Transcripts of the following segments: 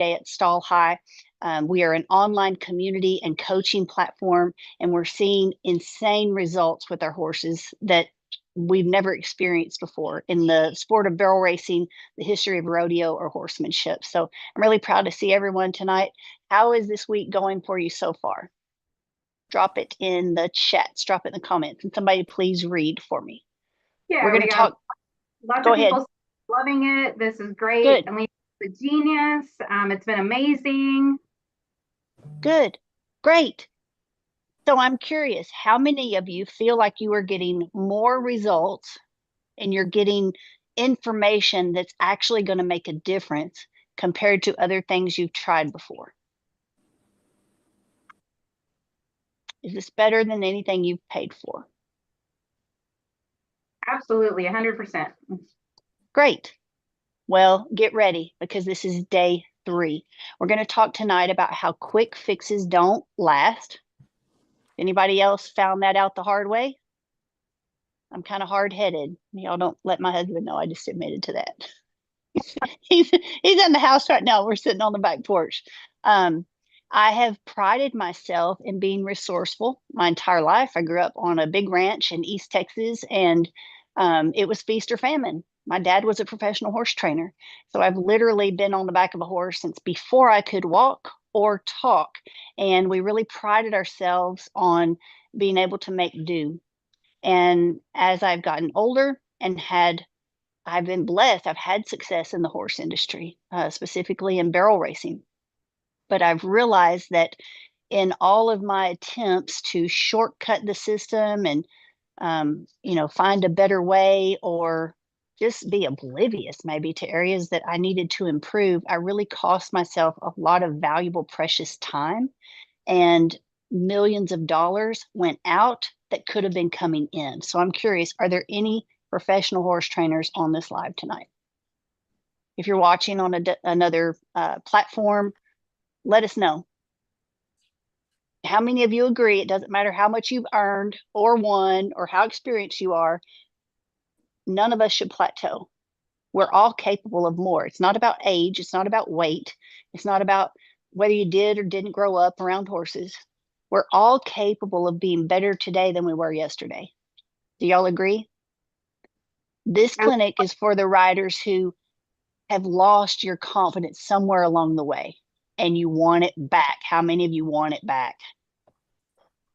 day at Stall High. We are an online community and coaching platform, and we're seeing insane results with our horses that we've never experienced before in the sport of barrel racing, the history of rodeo, or horsemanship. So I'm really proud to see everyone tonight. How is this week going for you so far? Drop it in the chats, drop it in the comments, and somebody please read for me. Yeah, we're going to talk. Lots Go of people ahead. loving it. This is great. Good. And the genius. It's been amazing. Good. Great. So I'm curious, how many of you feel like you are getting more results and you're getting information that's actually going to make a difference compared to other things you've tried before? Is this better than anything you've paid for? Absolutely, 100%. Great. Well, get ready because this is day 3. We're going to talk tonight about how quick fixes don't last. Anybody else found that out the hard way? I'm kind of hard-headed. Y'all don't let my husband know I just admitted to that. he's in the house right now. We're sitting on the back porch. I have prided myself in being resourceful my entire life. I grew up on a big ranch in East Texas, and it was feast or famine. My dad was a professional horse trainer. So I've literally been on the back of a horse since before I could walk or talk. And we really prided ourselves on being able to make do. And as I've gotten older and I've been blessed, I've had success in the horse industry, specifically in barrel racing. But I've realized that in all of my attempts to shortcut the system and find a better way, or just be oblivious maybe to areas that I needed to improve, I really cost myself a lot of valuable, precious time, and millions of dollars went out that could have been coming in. So I'm curious, are there any professional horse trainers on this live tonight? If you're watching on another platform, let us know. How many of you agree it doesn't matter how much you've earned or won or how experienced you are, none of us should plateau. We're all capable of more. It's not about age. It's not about weight. It's not about whether you did or didn't grow up around horses. We're all capable of being better today than we were yesterday. Do y'all agree? This clinic is for the riders who have lost your confidence somewhere along the way and you want it back. How many of you want it back?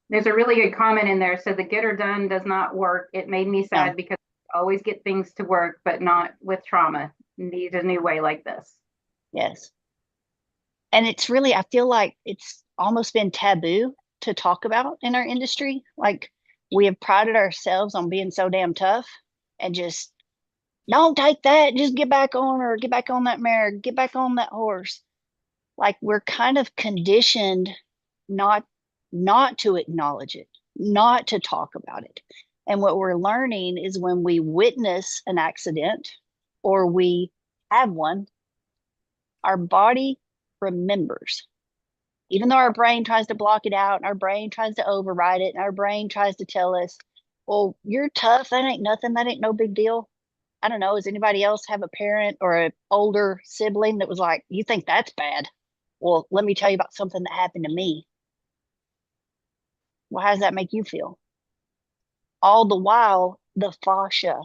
There's a really good comment in there. Said the get or done does not work. It made me sad because I always get things to work, but not with trauma. Need a new way like this. Yes. And it's really, I feel like it's almost been taboo to talk about in our industry. Like, we have prided ourselves on being so damn tough and just don't take that, just get back on, or get back on that mare, get back on that horse. Like, we're kind of conditioned not to acknowledge it, not to talk about it. And what we're learning is when we witness an accident or we have one, our body remembers. Even though our brain tries to block it out, and our brain tries to override it, and our brain tries to tell us, well, you're tough, that ain't nothing, that ain't no big deal. I don't know, does anybody else have a parent or an older sibling that was like, you think that's bad? Well, let me tell you about something that happened to me. Well, how does that make you feel? All the while, the fascia,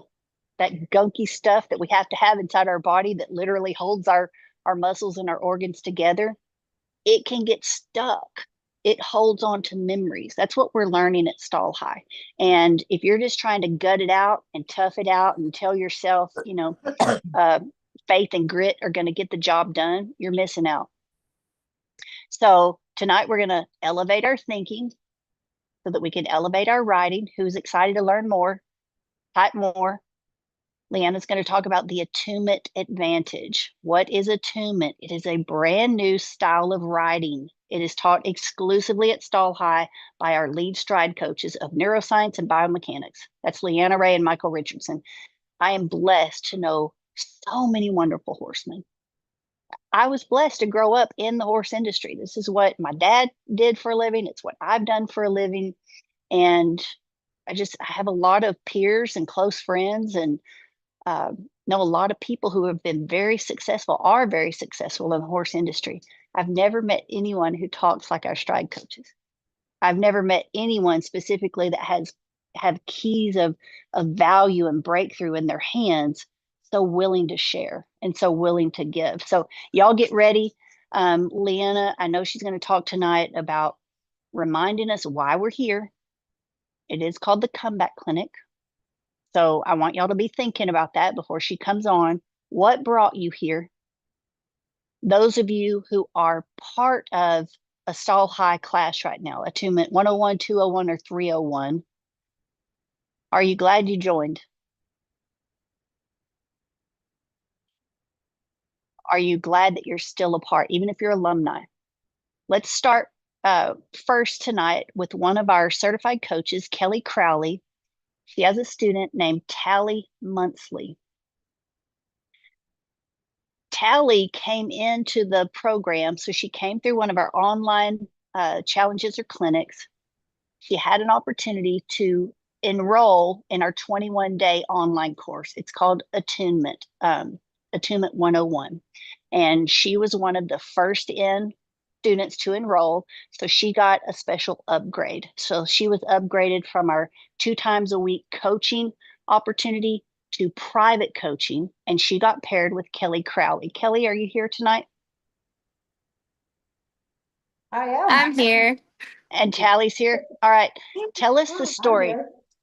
that gunky stuff that we have to have inside our body that literally holds our muscles and our organs together, it can get stuck. It holds on to memories. That's what we're learning at Stall High. And if you're just trying to gut it out and tough it out and tell yourself, faith and grit are going to get the job done, you're missing out. So tonight we're going to elevate our thinking so that we can elevate our writing. Who's excited to learn more? Type more. Leanna's going to talk about the attunement advantage. What is attunement? It is a brand new style of writing. It is taught exclusively at Stall High by our lead stride coaches of neuroscience and biomechanics. That's Leanna Ray and Michael Richardson. I am blessed to know so many wonderful horsemen. I was blessed to grow up in the horse industry. This is what my dad did for a living. It's what I've done for a living. And I have a lot of peers and close friends and know a lot of people who have been very successful, are very successful in the horse industry. I've never met anyone who talks like our stride coaches. I've never met anyone specifically that has have keys of value and breakthrough in their hands, so willing to share and so willing to give. So y'all get ready. Leanna, I know she's going to talk tonight about reminding us why we're here. It is called the Comeback Clinic. So I want y'all to be thinking about that before she comes on. What brought you here? Those of you who are part of a Stall High class right now, Attunement 101, 201, or 301, are you glad you joined? Are you glad that you're still a part, even if you're alumni? Let's start first tonight with one of our certified coaches, Kelly Crowley. She has a student named Tally Munsley. Tally came into the program, so she came through one of our online challenges or clinics. She had an opportunity to enroll in our 21-day online course. It's called Attunement, Attunement 101. And she was one of the first in students to enroll. So she got a special upgrade. So she was upgraded from our 2 times a week coaching opportunity to private coaching, and she got paired with Kelly Crowley. Kelly, are you here tonight? I am. I'm here. And Tally's here. All right. Tell us the story.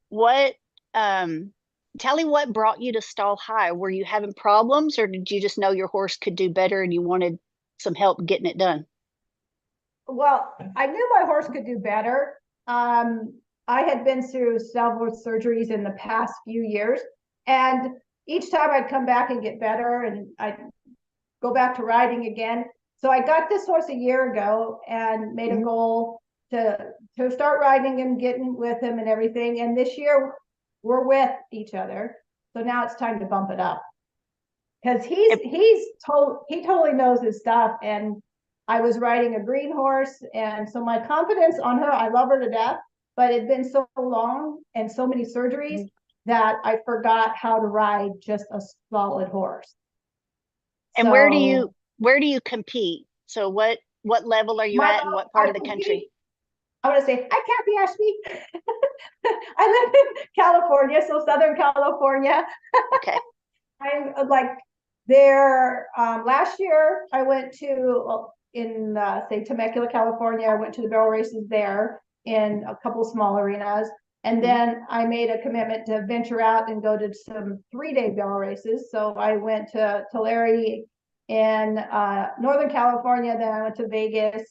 What Tally, what brought you to Stall High? Were you having problems, or did you just know your horse could do better and you wanted some help getting it done? Well, I knew my horse could do better. I had been through several surgeries in the past few years, and each time I'd come back and get better, and I'd go back to riding again. So I got this horse a year ago and made a goal to start riding him, getting with him and everything. And this year we're with each other. So now it's time to bump it up. Because he totally knows his stuff. And I was riding a green horse, and so my confidence on her, I love her to death, but it'd been so long and so many surgeries that I forgot how to ride just a solid horse. And so, where do you compete? So what level are you at, and what part of the country? I want to say I can't be Ashby. I live in California, so Southern California. Okay. I'm like there. Last year I went to in say Temecula, California. I went to the barrel races there in a couple small arenas. And then I made a commitment to venture out and go to some 3-day barrel races. So I went to Tulare in Northern California. Then I went to Vegas,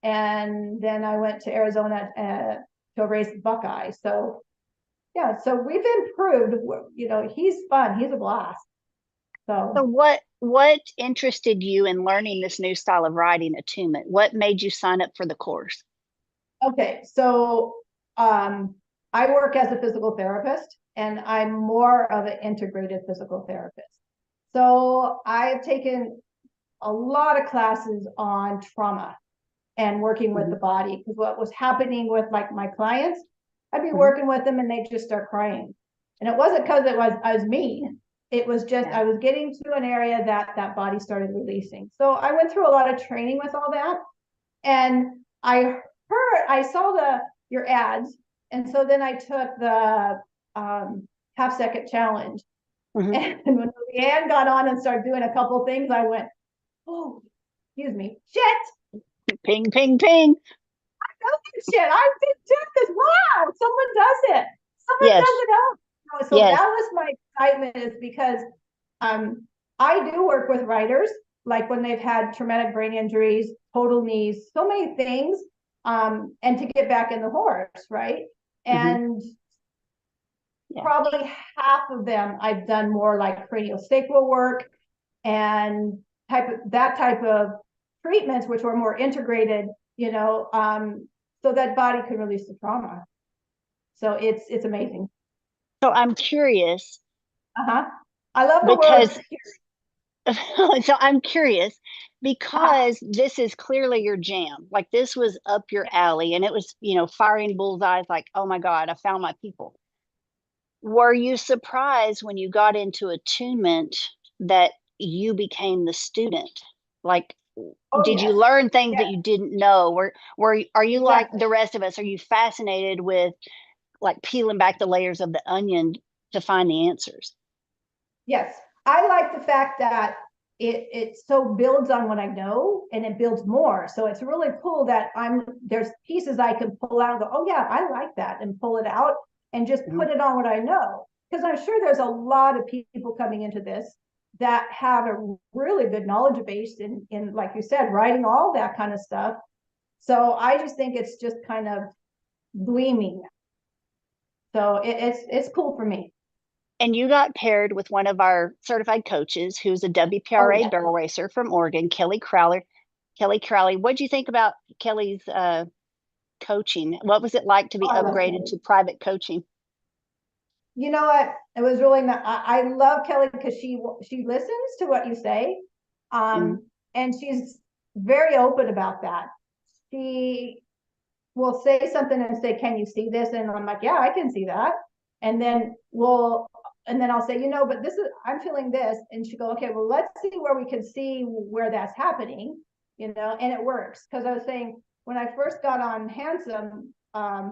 and then I went to Arizona to race Buckeye. So yeah, so we've improved. You know, he's fun. He's a blast. So what interested you in learning this new style of riding, Attunement? What made you sign up for the course? Okay, so I work as a physical therapist, and I'm more of an integrated physical therapist. So I've taken a lot of classes on trauma and working with the body, because what was happening with like my clients, I'd be working with them and they'd just start crying. And it wasn't because I was mean. It was just I was getting to an area that body started releasing. So I went through a lot of training with all that, and I saw your ads, and so then I took the half-second challenge. And when Leanne got on and started doing a couple things, I went, oh, excuse me, shit. Ping, ping, ping. I know this shit. I've been doing this. Wow, someone does it. Someone does it out. So that was my excitement, is because I do work with riders, like when they've had traumatic brain injuries, total knees, so many things, and to get back in the horse, right? And probably half of them I've done more like craniosacral work and that type of treatments, which were more integrated, you know, so that body can release the trauma. So it's amazing. So I'm curious. I love the word. So I'm curious because this is clearly your jam. Like, this was up your alley, and it was, you know, firing bullseyes like, oh my God, I found my people. Were you surprised when you got into attunement that you became the student? Like, Oh, did you yes. learn things that Yes, you didn't know? Are you like exactly. the rest of us? Are you fascinated with like peeling back the layers of the onion to find the answers? Yes. I like the fact that it so builds on what I know and it builds more. So it's really cool that there's pieces I can pull out and go, oh yeah, I like that, and pull it out and just Mhm. put it on what I know. Because I'm sure there's a lot of people coming into this that have a really good knowledge base in like you said, writing, all that kind of stuff. So I just think it's just kind of gleaming. So it's cool for me. And you got paired with one of our certified coaches who's a Oh WPRA yeah. barrel racer from Oregon, Kelly Crowley. Kelly Crowley, what'd you think about Kelly's coaching? What was it like to Oh, be I love upgraded Kelly. to private coaching? You know what? It was really not. I love Kelly because she listens to what you say, Mm-hmm. and she's very open about that. She will say something and say, "Can you see this?" And I'm like, "Yeah, I can see that." And then I'll say, but this is, I'm feeling this, and she go, "Okay, well, let's see where we can see where that's happening." And it works because I was saying when I first got on Handsome, I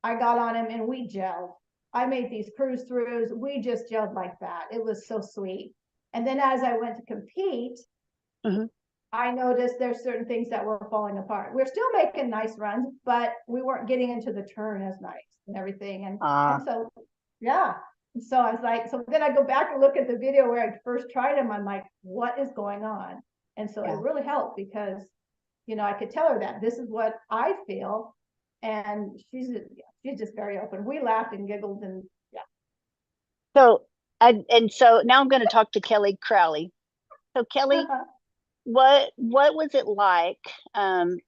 got on him and we gelled. I made these cruise throughs. We just gelled like that. It was so sweet. And then as I went to compete, Mm-hmm. I noticed there's certain things that were falling apart. We're still making nice runs, but we weren't getting into the turn as nice and everything. And so, yeah. So I was like, so then I go back and look at the video where I first tried him. I'm like, what is going on? And so Yeah. it really helped because, I could tell her that this is what I feel. And she's just very open. We laughed and giggled, and yeah. So, and so now I'm going to talk to Kelly Crowley. So, Kelly, what was it like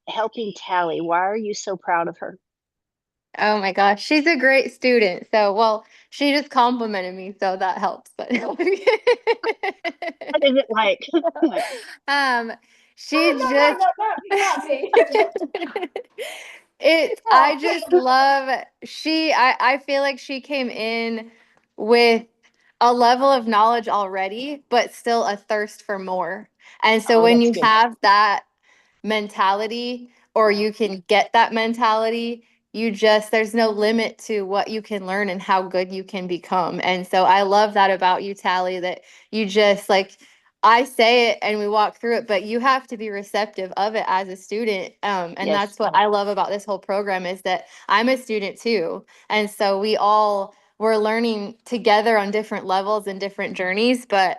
helping Tally? Why are you so proud of her? Oh my gosh, she's a great student. So, well, she just complimented me, so that helps. But What is it like? Like, um, Oh, she no, no, just no, not me. I Oh, just love I feel like she came in with a level of knowledge already, but still a thirst for more. And so oh, when that's you good. have that mentality, or you can get that mentality, there's no limit to what you can learn and how good you can become. And so I love that about you, Tally, that you just like, I say it and we walk through it, but you have to be receptive of it as a student. And Yes. that's what I love about this whole program, is that I'm a student too. And so we're learning together on different levels and different journeys, but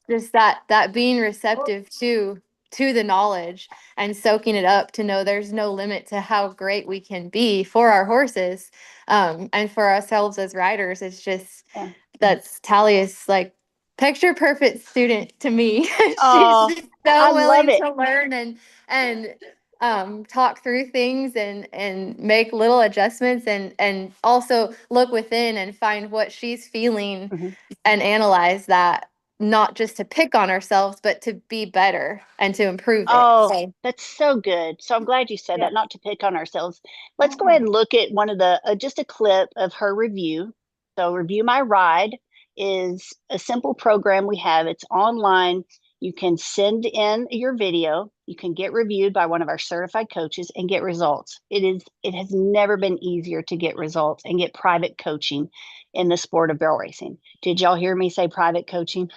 just that being receptive to the knowledge and soaking it up, to know there's no limit to how great we can be for our horses, and for ourselves as riders. It's just, Yeah. that's Tally is like picture perfect student to me. She's Oh, just I so love willing it. to learn and talk through things and make little adjustments, and also look within and find what she's feeling Mhm. and analyze that, not just to pick on ourselves, but to be better and to improve it. Oh, So, that's so good. So I'm glad you said yeah. that, not to pick on ourselves. Let's go ahead Mhm. and look at one of the, just a clip of her review. So, Review My Ride is a simple program we have. It's online. You can send in your video. You can get reviewed by one of our certified coaches and get results. It has never been easier to get results and get private coaching in the sport of barrel racing. Did y'all hear me say private coaching?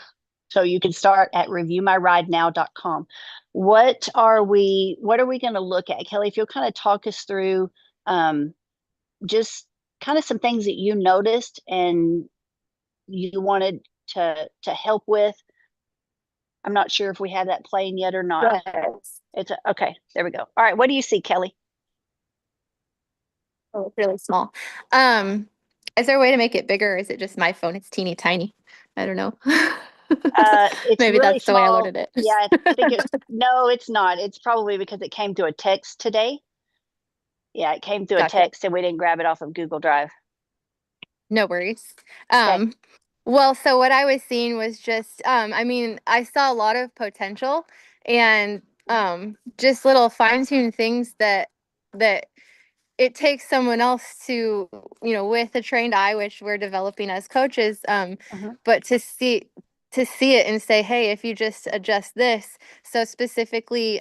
So you can start at reviewmyridenow.com. What are we going to look at? Kelly, if you'll kind of talk us through just kind of some things that you noticed and you wanted to help with. I'm not sure if we have that playing yet or not. yes. Okay, there we go. All right, what do you see, Kelly? Oh, it's really small. Is there a way to make it bigger, or is it just my phone? It's teeny tiny. I don't know. It's Maybe really that's the way I small. loaded it. Yeah, I think no, it's not. It's probably because it came through a text today. Yeah, it came through a Gotcha. text and we didn't grab it off of Google Drive. No worries. Okay. Well, so what I was seeing was just, I mean, I saw a lot of potential, and just little fine-tuned things that it takes someone else to, with a trained eye, which we're developing as coaches, but to see it and say, hey, if you just adjust this. So specifically,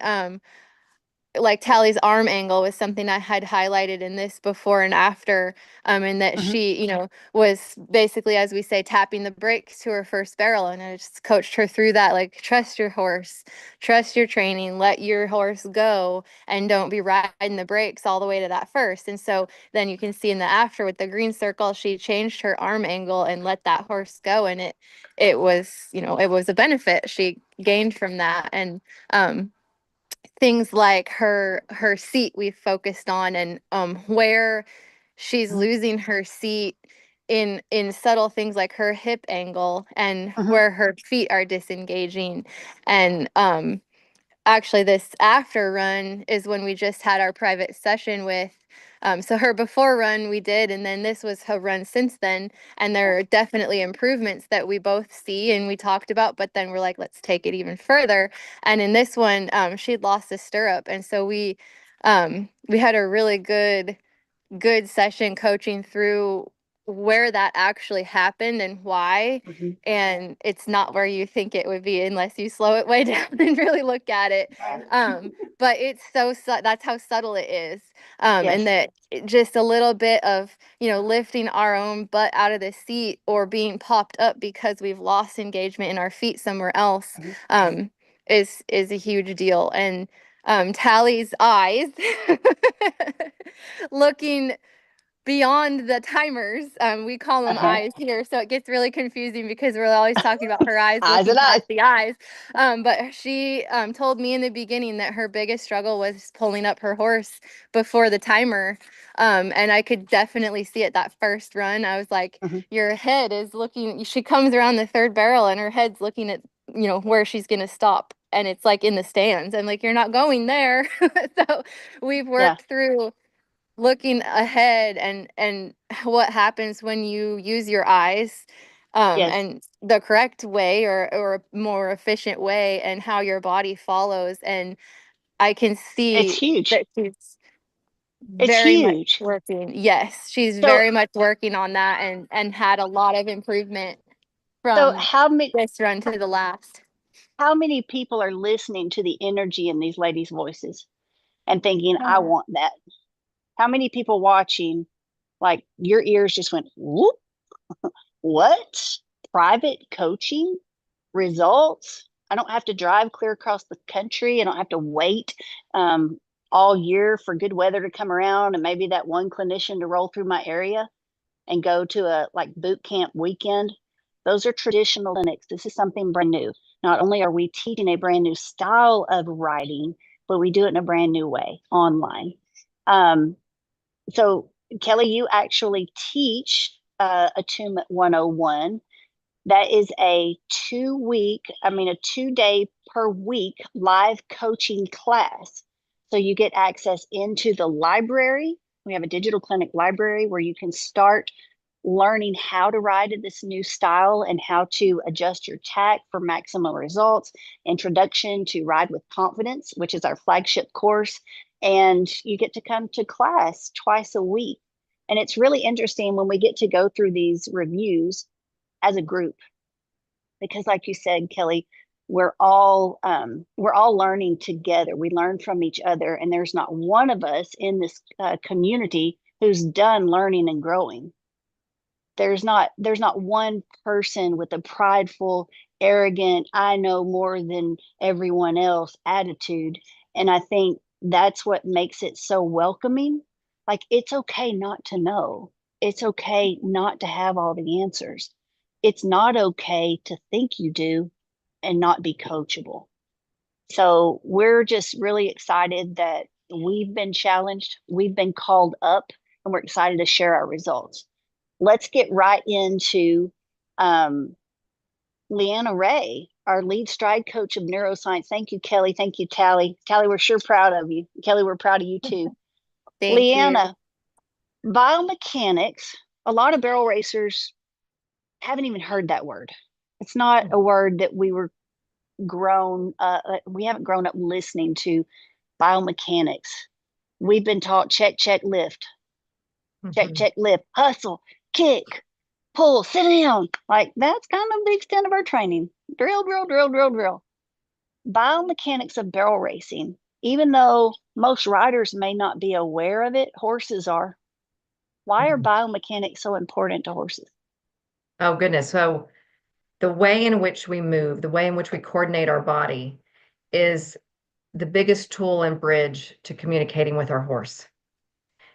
like Tally's arm angle was something I had highlighted in this before and after, and that she, was basically, as we say, tapping the brakes to her first barrel. And I just coached her through that, like, trust your horse, trust your training, let your horse go, and don't be riding the brakes all the way to that first. And so then you can see in the after with the green circle, she changed her arm angle and let that horse go. And it was, it was a benefit she gained from that. And, things like her seat we've focused on, and where she's losing her seat in subtle things like her hip angle and where her feet are disengaging. And actually this after run is when we just had our private session with, so her before run we did, and then this was her run since then, and there are definitely improvements that we both see and we talked about, but then we're like, let's take it even further. And in this one, she'd lost a stirrup, and so we had a really good session coaching through where that actually happened and why. And it's not where you think it would be unless you slow it way down and really look at it. But it's that's how subtle it is. And that just a little bit of, lifting our own butt out of the seat or being popped up because we've lost engagement in our feet somewhere else, is a huge deal. And Tally's eyes looking beyond the timers. We call them eyes here, so it gets really confusing because we're always talking about her eyes looking past the eyes. But she told me in the beginning that her biggest struggle was pulling up her horse before the timer. And I could definitely see it that first run. I was like, your head is looking, she comes around the third barrel and her head's looking at, where she's going to stop. And it's like in the stands. I'm like, you're not going there. So we've worked through looking ahead and what happens when you use your eyes, and the correct way or a more efficient way, and how your body follows. And I can see It's huge. that she's It's very much huge. working. Yes, she's So, very much working on that and had a lot of improvement so from this run to the last. how many people are listening to the energy in these ladies' voices and thinking, I want that? How many people watching, like your ears just went, whoop, what? Private coaching results? I don't have to drive clear across the country. I don't have to wait all year for good weather to come around and maybe that one clinician to roll through my area and go to a like boot camp weekend. Those are traditional clinics. This is something brand new. Not only are we teaching a brand new style of writing, but we do it in a brand new way online. So Kelly, you actually teach Attunement 101. That is a 2-day per week live coaching class. So you get access into the library. We have a digital clinic library where you can start learning how to ride in this new style and how to adjust your tack for maximum results. Introduction to Ride with Confidence, which is our flagship course. And you get to come to class twice a week. And it's really interesting when we get to go through these reviews as a group, because like you said, Kelly, we're all learning together. We learn from each other, and there's not one of us in this community who's done learning and growing. There's not one person with a prideful, arrogant, I know more than everyone else attitude. And I think that's what makes it so welcoming. Like, it's okay not to know. It's okay not to have all the answers. It's not okay to think you do and not be coachable. So we're just really excited that we've been challenged, we've been called up, and we're excited to share our results. Let's get right into Leanna Ray, our lead stride coach of neuroscience. Thank you, Kelly. Thank you, Tally. Tally, we're sure proud of you. Kelly, we're proud of you too. Leanna, biomechanics, a lot of barrel racers haven't even heard that word. It's not a word that we haven't grown up listening to biomechanics. we've been taught check, check, lift, check, Mhm. check, lift, hustle, kick, pull, sit down. Like that's kind of the extent of our training. Drill, drill, drill, drill, drill. Biomechanics of barrel racing, even though most riders may not be aware of it, horses are. Why are Mhm. biomechanics so important to horses? Oh, goodness. So the way in which we move, the way in which we coordinate our body is the biggest tool and bridge to communicating with our horse.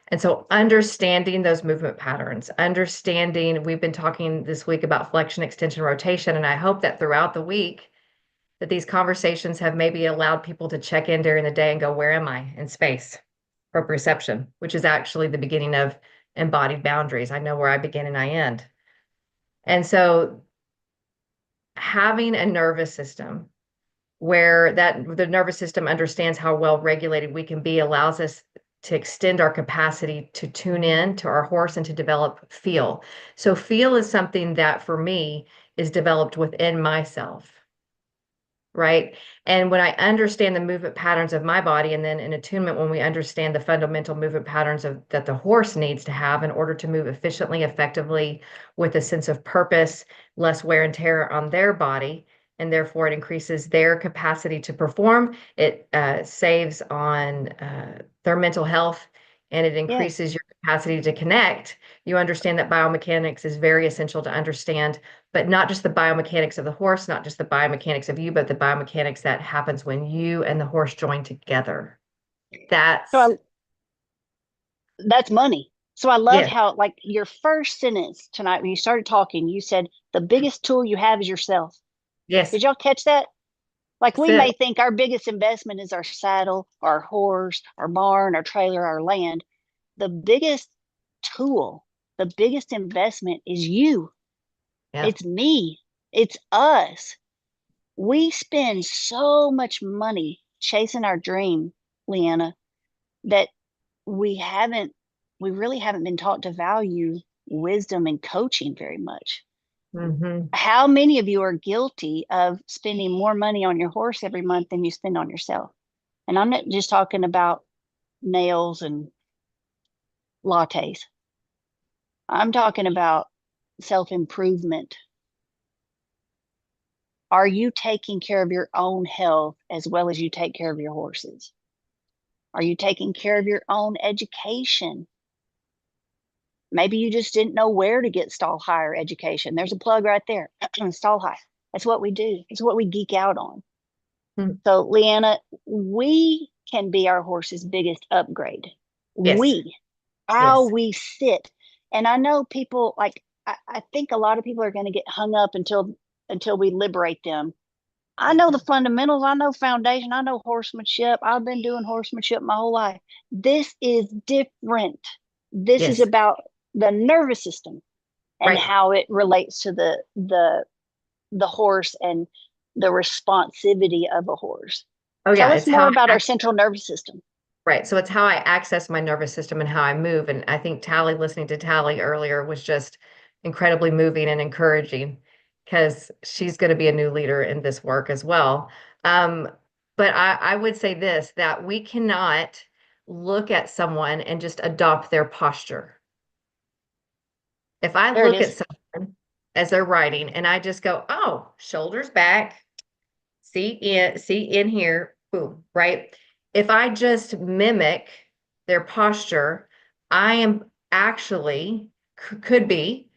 And so understanding those movement patterns, understanding, we've been talking this week about flexion, extension, rotation, and I hope that throughout the week that these conversations have maybe allowed people to check in during the day and go, where am I in space? Proprioception, which is actually the beginning of embodied boundaries. I know where I begin and I end. And so having a nervous system where the nervous system understands how well regulated we can be allows us to extend our capacity to tune in to our horse and to develop feel. So feel is something that for me is developed within myself. Right. And when I understand the movement patterns of my body, and then in attunement, when we understand the fundamental movement patterns that the horse needs to have in order to move efficiently, effectively, with a sense of purpose, less wear and tear on their body, and therefore it increases their capacity to perform. It saves on their mental health, and it Yes. increases your capacity to connect. You understand that biomechanics is very essential to understand, but not just the biomechanics of the horse, not just the biomechanics of you, but the biomechanics that happens when you and the horse join together. So that's money. So I love Yes, how, like, your first sentence tonight when you started talking, you said the biggest tool you have is yourself. yes, Did y'all catch that? Like, that's we it. may think our biggest investment is our saddle, our horse, our barn, our trailer, our land. The biggest tool, the biggest investment is you. Yeah. It's me. It's us. We spend so much money chasing our dream, Leanna, that we haven't, we really haven't been taught to value wisdom and coaching very much. Mm-hmm. How many of you are guilty of spending more money on your horse every month than you spend on yourself? And I'm not just talking about nails and lattes. I'm talking about self improvement. Are you taking care of your own health as well as you take care of your horses? Are you taking care of your own education? Maybe you just didn't know where to get stall hire education. There's a plug right there. Stall hire. That's what we do. It's what we geek out on. Mm. So, Leanna, we can be our horse's biggest upgrade. Yes, How yes, we sit. And I know people like, I think a lot of people are going to get hung up until we liberate them. I know the fundamentals. I know foundation. I know horsemanship. I've been doing horsemanship my whole life. This is different. This is yes, about the nervous system and right. how it relates to the horse and the responsivity of a horse. Oh Tell yeah, us it's how more about I our central nervous system. right. So it's how I access my nervous system and how I move. And I think Tally, listening to Tally earlier was just incredibly moving and encouraging because she's going to be a new leader in this work as well. Um, but I would say this, that we cannot look at someone and just adopt their posture. If I There it look is. at someone as they're writing and I just go, oh, shoulders back, seat in here, boom, right? If I just mimic their posture, I am actually could be,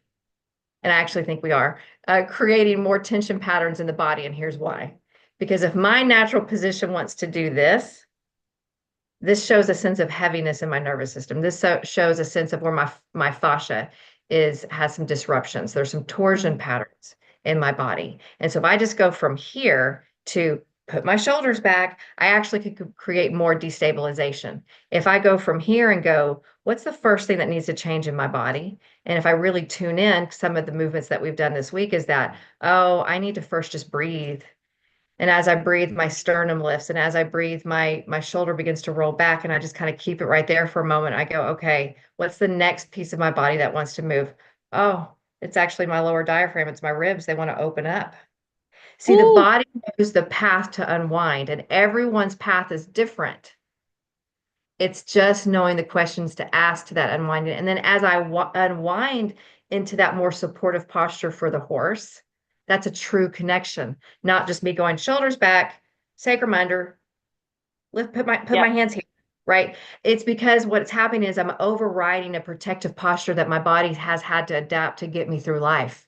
and I actually think we are, creating more tension patterns in the body. And here's why. Because if my natural position wants to do this shows a sense of heaviness in my nervous system. This shows a sense of where my fascia has some disruptions. There's some torsion patterns in my body. And so if I just go from here to put my shoulders back, I actually could create more destabilization. If I go from here and go, what's the first thing that needs to change in my body? And if I really tune in, some of the movements that we've done this week is that, oh, I need to first just breathe. And as I breathe, my sternum lifts. And as I breathe, my shoulder begins to roll back. And I just kind of keep it right there for a moment. I go, okay, what's the next piece of my body that wants to move? Oh, it's actually my lower diaphragm. It's my ribs. They want to open up. See, the Ooh, body knows the path to unwind, and everyone's path is different. It's just knowing the questions to ask to that unwinding. And then as I unwind into that more supportive posture for the horse, that's a true connection, not just me going shoulders back, sacrum under, put my Yep. hands here, right? It's because what's happening is I'm overriding a protective posture that my body has had to adapt to get me through life.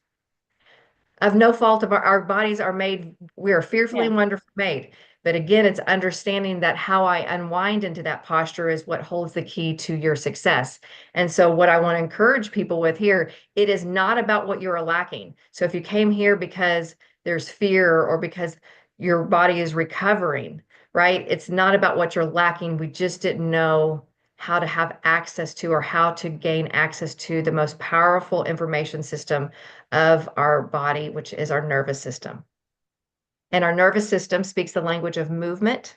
Of no fault of our bodies are made, we are fearfully Yeah. and wonderfully made. But again, it's understanding that how I unwind into that posture is what holds the key to your success. And so what I want to encourage people with here, it is not about what you're lacking. So if you came here because there's fear or because your body is recovering, right? It's not about what you're lacking. We just didn't know how to have access to or how to gain access to the most powerful information system of our body, which is our nervous system. And our nervous system speaks the language of movement,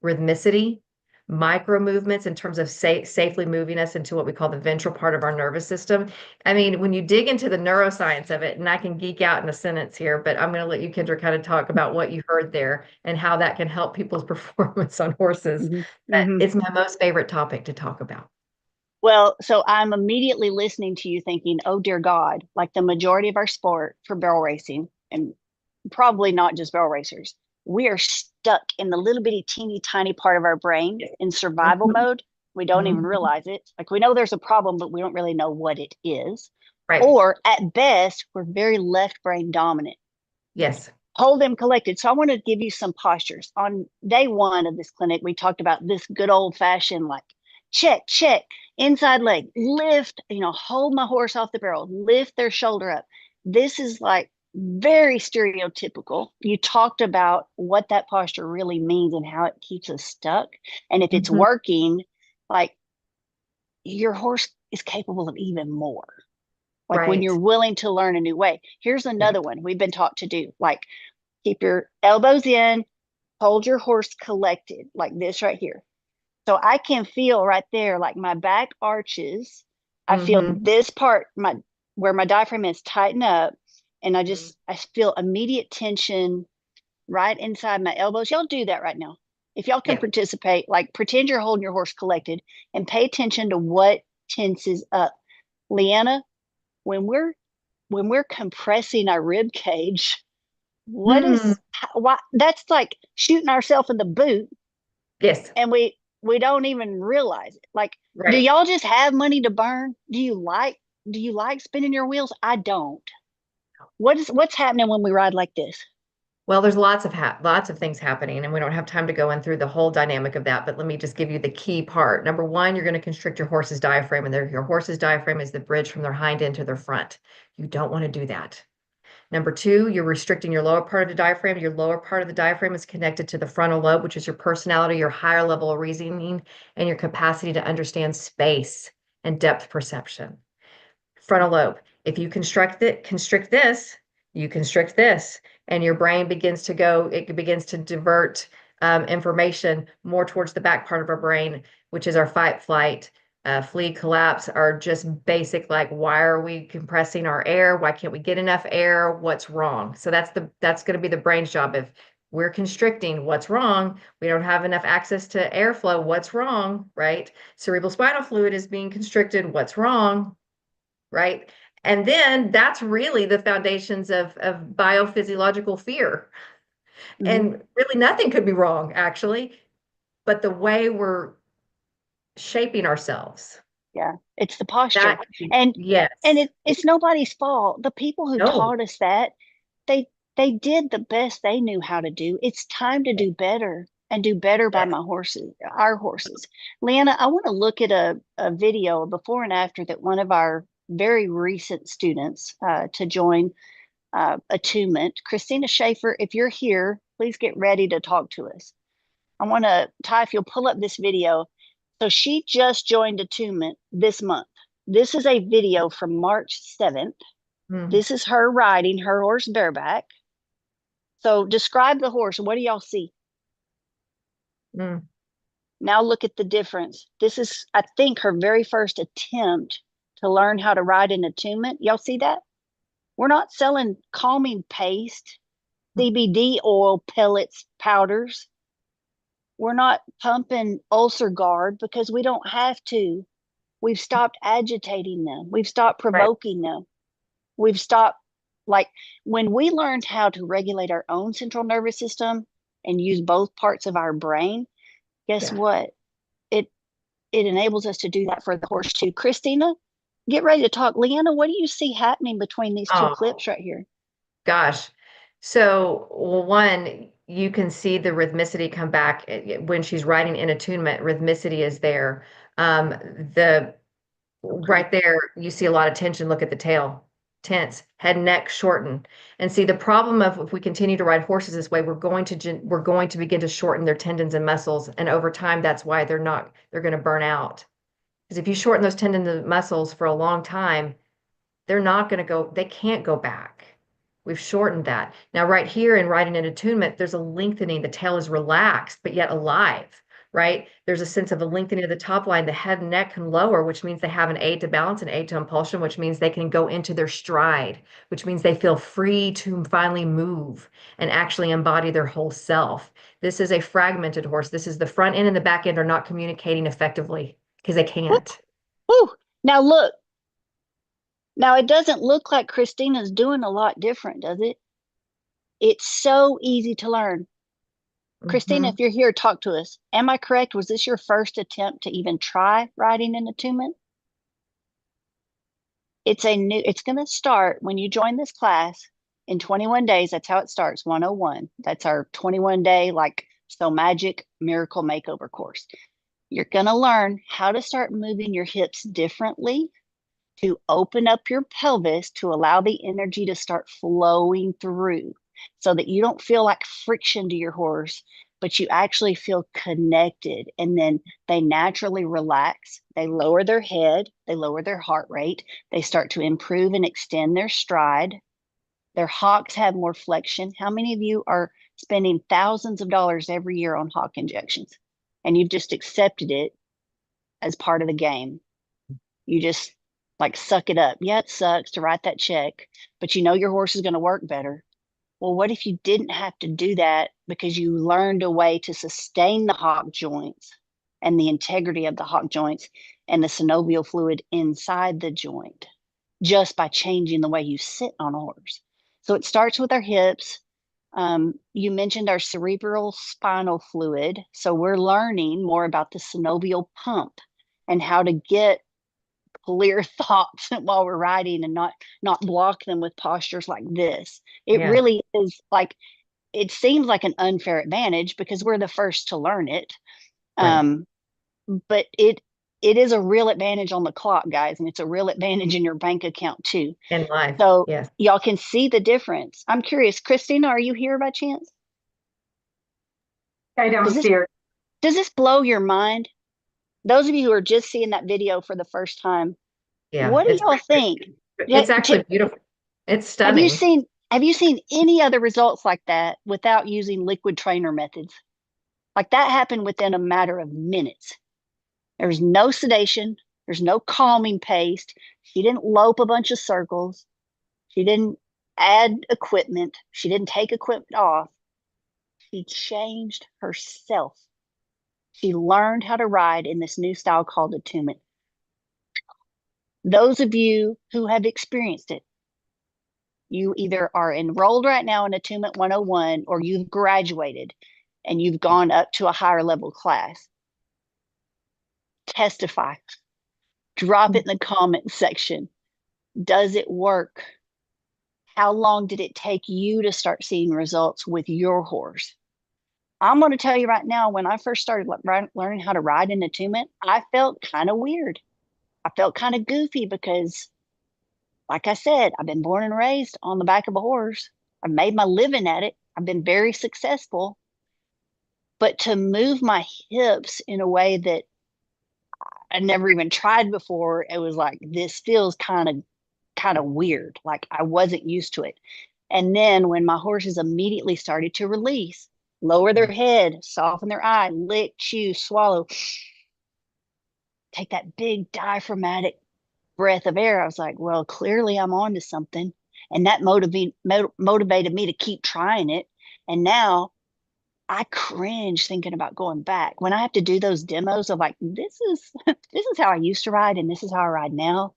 rhythmicity, micro movements in terms of safely moving us into what we call the ventral part of our nervous system. I mean, when you dig into the neuroscience of it, and I can geek out in a sentence here, but I'm going to let you, Kendra, kind of talk about what you heard there and how that can help people's performance on horses. But it's my most favorite topic to talk about. Well, so I'm immediately listening to you thinking, oh, dear God, like the majority of our sport for barrel racing, and probably not just barrel racers, we are stuck in the little bitty teeny tiny part of our brain in survival mode. We don't even realize it. Like we know there's a problem, but we don't really know what it is. Right. Or at best, we're very left brain dominant. Yes. Hold them collected. So I want to give you some postures. On day one of this clinic, we talked about this good old fashioned, like check, inside leg, lift, hold my horse off the barrel, lift their shoulder up. This is like very stereotypical. You talked about what that posture really means and how it keeps us stuck. And if it's working, like your horse is capable of even more. Like when you're willing to learn a new way. Here's another one we've been taught to do. Like keep your elbows in, hold your horse collected like this right here. So I can feel right there, like my back arches. I feel this part, where my diaphragm is tighten up. And I feel immediate tension right inside my elbows. Y'all do that right now. If y'all can participate, like pretend you're holding your horse collected and pay attention to what tenses up. Leanna, when we're compressing our rib cage, why that's like shooting ourselves in the boot. Yes. And we don't even realize it. Like, do y'all just have money to burn? Do you like spinning your wheels? I don't. What's happening when we ride like this? Well, there's lots of things happening, and we don't have time to go in through the whole dynamic of that, but let me just give you the key part. Number one, you're going to constrict your horse's diaphragm, and your horse's diaphragm is the bridge from their hind end to their front. You don't want to do that. Number two, you're restricting your lower part of the diaphragm. Your lower part of the diaphragm is connected to the frontal lobe, which is your personality, your higher level of reasoning, and your capacity to understand space and depth perception. Frontal lobe. If you constrict this, you constrict this, and your brain begins to divert information more towards the back part of our brain, which is our fight, flight, flee, collapse, are just basic, like, why are we compressing our air? Why can't we get enough air? What's wrong? So that's going to be the brain's job. If we're constricting, what's wrong? We don't have enough access to airflow. What's wrong? Right? Cerebral spinal fluid is being constricted. What's wrong? Right? And then that's really the foundations of biophysiological fear. And really nothing could be wrong, actually, but the way we're shaping ourselves. Yeah, it's the posture. And it's nobody's fault. The people who taught us that, they did the best they knew how to do. It's time to do better and do better by our horses. Leanna, I want to look at a video before and after that one of our very recent students to join Attunement, Christina Schaefer, if you're here, please get ready to talk to us. I want to, Ty, if you'll pull up this video. So she just joined Attunement this month. This is a video from March 7th. This is her riding her horse bareback. So describe the horse. What do y'all see? Now look at the difference. This is, I think, her very first attempt to learn how to ride in Attunement. Y'all see that? We're not selling calming paste, CBD oil, pellets, powders. We're not pumping ulcer guard because we don't have to. We've stopped agitating them. We've stopped provoking them. We've stopped, like, when we learned how to regulate our own central nervous system and use both parts of our brain, guess what? It enables us to do that for the horse too. Christina, get ready to talk. Leanna, what do you see happening between these two clips right here? Gosh. So, well, one, you can see the rhythmicity come back when she's riding in attunement. Rhythmicity is there. The right there, you see a lot of tension. Look at the tail, tense, head and neck shorten. And see, the problem of if we continue to ride horses this way, we're going to begin to shorten their tendons and muscles. And over time, that's why they're going to burn out. Because if you shorten those tendons and muscles for a long time, they can't go back. We've shortened that. Now, right here in riding in attunement, there's a lengthening. The tail is relaxed, but yet alive, right? There's a sense of a lengthening of the top line. The head and neck can lower, which means they have an aid to balance, an aid to impulsion, which means they can go into their stride, which means they feel free to finally move and actually embody their whole self. This is a fragmented horse. This is the front end and the back end are not communicating effectively because they can't. Woo! Now look. Now it doesn't look like Christina's doing a lot different, does it? It's so easy to learn. Christina, if you're here, talk to us. Am I correct? Was this your first attempt to even try riding in attunement? It's going to start when you join this class in 21 days. That's how it starts, 101. That's our 21-day, so magic miracle makeover course. You're going to learn how to start moving your hips differently, to open up your pelvis to allow the energy to start flowing through so that you don't feel like friction to your horse, but you actually feel connected. And then they naturally relax. They lower their head. They lower their heart rate. They start to improve and extend their stride. Their hocks have more flexion. How many of you are spending thousands of dollars every year on hock injections and you've just accepted it as part of the game? You just suck it up. Yeah, it sucks to write that check, but you know your horse is going to work better. Well, what if you didn't have to do that because you learned a way to sustain the hock joints and the integrity of the hock joints and the synovial fluid inside the joint just by changing the way you sit on a horse? So it starts with our hips. You mentioned our cerebral spinal fluid. So we're learning more about the synovial pump and how to get clear thoughts while we're riding and not block them with postures like this. It really is it seems like an unfair advantage because we're the first to learn it. But it is a real advantage on the clock, guys, and it's a real advantage in your bank account too. In life. So yes. Y'all can see the difference. I'm curious, Christina, are you here by chance? I don't see her. Does this blow your mind? Those of you who are just seeing that video for the first time, what do y'all think? It's actually beautiful. It's stunning. Have you seen any other results like that without using liquid trainer methods? Like that happened within a matter of minutes. There's no sedation. There's no calming paste. She didn't lope a bunch of circles. She didn't add equipment. She didn't take equipment off. She changed herself. She learned how to ride in this new style called attunement. Those of you who have experienced it, you either are enrolled right now in Attunement 101 or you've graduated and you've gone up to a higher level class. Testify. Drop it in the comment section. Does it work? How long did it take you to start seeing results with your horse? I'm going to tell you right now, when I first started learning how to ride in attunement, I felt kind of weird. I felt kind of goofy because, like I said, I've been born and raised on the back of a horse. I've made my living at it. I've been very successful. But to move my hips in a way that I never even tried before, it was like, this feels kind of weird. Like I wasn't used to it. And then when my horses immediately started to release, lower their head, soften their eye, lick, chew, swallow, take that big diaphragmatic breath of air, I was like, well, clearly I'm on to something. And that motivated me to keep trying it. And now I cringe thinking about going back. When I have to do those demos of like, this is this is how I used to ride and this is how I ride now.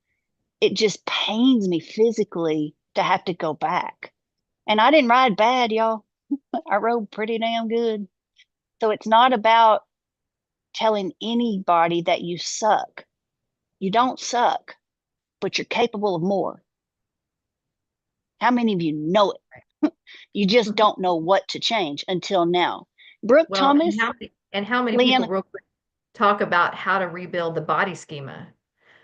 It just pains me physically to have to go back. And I didn't ride bad, y'all. I rode pretty damn good. So it's not about telling anybody that you suck. You don't suck, but you're capable of more. How many of you know it? You just don't know what to change until now. Brooke Well, Thomas, and how many people Leanna, real quick talk about how to rebuild the body schema?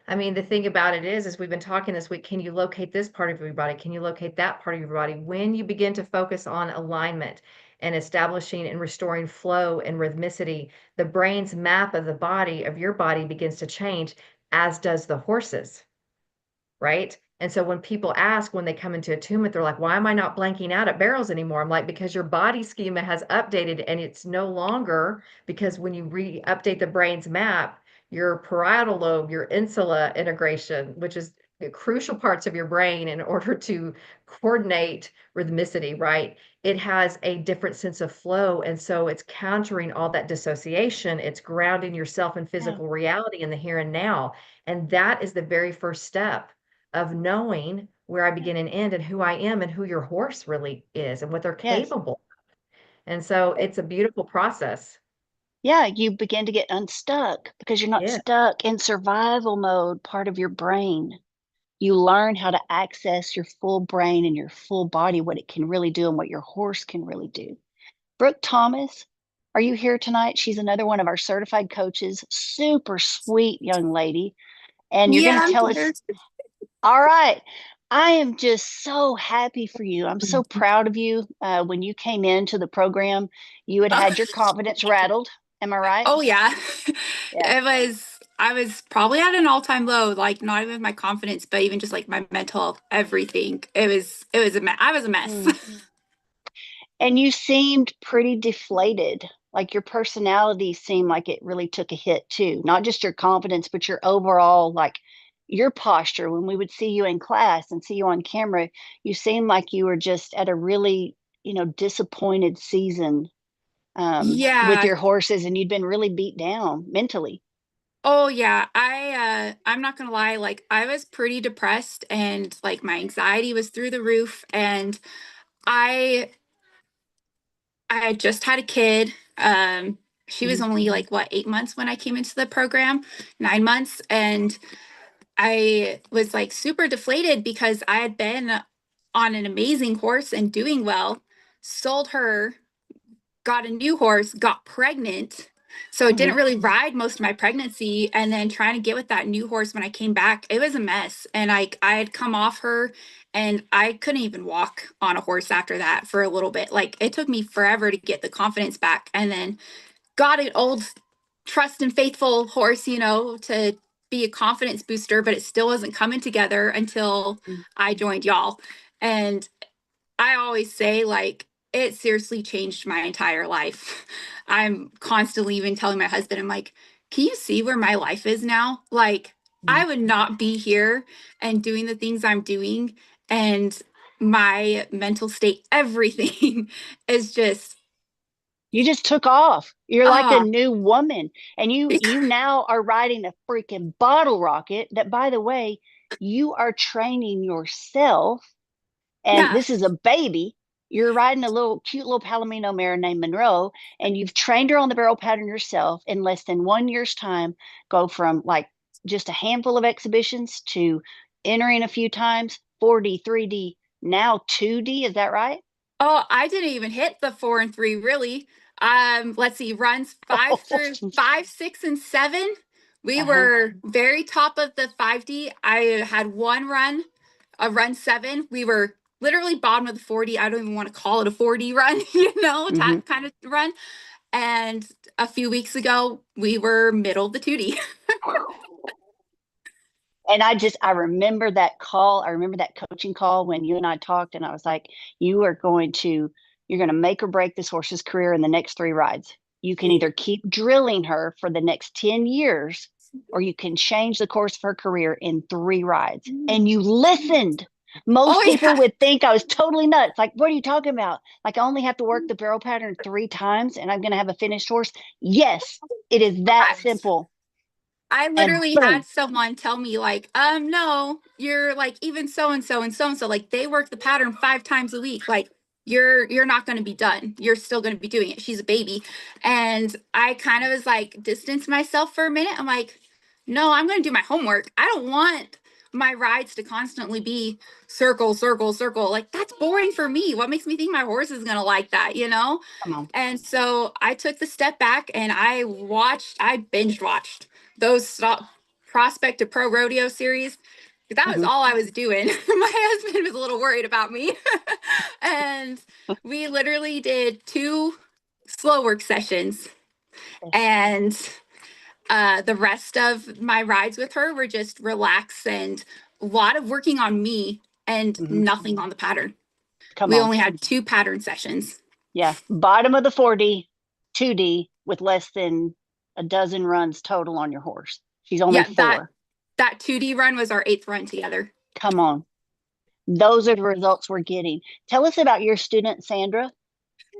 I mean, the thing about it is we've been talking this week, can you locate this part of your body? Can you locate that part of your body? When you begin to focus on alignment and establishing and restoring flow and rhythmicity, the brain's map of the body, of your body, begins to change, as does the horses, right? And so when people ask, when they come into attunement, they're like, why am I not blanking out at barrels anymore? I'm like, because your body schema has updated, and it's no longer, because when you update the brain's map, your parietal lobe, your insula integration, which is the crucial parts of your brain in order to coordinate rhythmicity, right? It has a different sense of flow. And so it's countering all that dissociation. It's grounding yourself in physical reality in the here and now. And that is the very first step of knowing where I begin and end, and who I am, and who your horse really is, and what they're yes. capable. And so it's a beautiful process. Yeah, you begin to get unstuck because you're not Yeah. stuck in survival mode, part of your brain. You learn how to access your full brain and your full body, what it can really do and what your horse can really do. Brooke Thomas, are you here tonight? She's another one of our certified coaches, super sweet young lady. And you're Yeah, going to I'm tell here. us, all right. I am just so happy for you. I'm so proud of you. When you came into the program, you had Oh, had your confidence rattled. Am I right? oh yeah. Yeah. I was probably at an all-time low, like not even my confidence, but even just like my mental everything. It was I was a mess. Mm. And you seemed pretty deflated. Like your personality seemed like it really took a hit too. Not just your confidence, but your overall, like your posture. When we would see you in class and see you on camera, you seemed like you were just at a really, disappointed season with Yeah. your horses and you'd been really beat down mentally. Oh yeah. I'm not gonna lie, like I was pretty depressed and like my anxiety was through the roof and I I had just had a kid. She was Mhm. only like what 8 months when I came into the program, 9 months, and I was like super deflated because I had been on an amazing horse and doing well, sold her, got a new horse, got pregnant. So it didn't Mhm. really ride most of my pregnancy. And then trying to get with that new horse when I came back, it was a mess. And I had come off her and I couldn't even walk on a horse after that for a little bit. Like it took me forever to get the confidence back. And then got an old trust and faithful horse, to be a confidence booster, but it still wasn't coming together until Mm. I joined y'all. And I always say, like, it seriously changed my entire life. I'm constantly even telling my husband, I'm like, can you see where my life is now? Like, I would not be here and doing the things I'm doing. And my mental state, everything is just, You just took off. You're like a ah, new woman. And you now are riding a freaking bottle rocket that, by the way, you are training yourself. And yeah. this is a baby. You're riding a little cute little Palomino mare named Monroe, and you've trained her on the barrel pattern yourself in less than 1 year's time. Go from like just a handful of exhibitions to entering a few times, 4D, 3D, now 2D. Is that right? Oh, I didn't even hit the 4 and 3 really. Let's see, runs five through five, 6 and 7. We Uh-huh. were very top of the 5D. I had one run, a run 7. We were literally bottom of the 40. I don't even want to call it a 4D run, Mm-hmm. that kind of run. And a few weeks ago, we were middle of the 2D. And I remember that call. I remember that coaching call when you and I talked, and I was like, you're going to make or break this horse's career in the next 3 rides. You can either keep drilling her for the next 10 years, or you can change the course of her career in 3 rides. And you listened. Most Oh people yeah. would think I was totally nuts. Like, what are you talking about? Like, I only have to work the barrel pattern 3 times and I'm going to have a finished horse. Yes, it is that I, simple. I And literally had boom. someone tell me like, no, you're like even so and so and so and so, like they work the pattern 5 times a week. Like you're not going to be done. You're still going to be doing it. She's a baby. And I kind of was like distance myself for a minute. I'm like, no, I'm going to do my homework. I don't want my rides to constantly be circle, circle, circle. Like that's boring for me. What makes me think my horse is going to like that, you know? Come on. And so I took the step back and I binge watched those Prospect to Pro Rodeo series. That was Mhm. all I was doing. My husband was a little worried about me. And we literally did 2 slow work sessions. Yes. And the rest of my rides with her were just relax and a lot of working on me and Mhm. nothing on the pattern. Come We on. only had 2 pattern sessions. Yeah. Bottom of the 4D, 2D with less than a dozen runs total on your horse. She's only Yeah, that 4. that 2D run was our 8th run together. Come on. Those are the results we're getting. Tell us about your student, Sandra.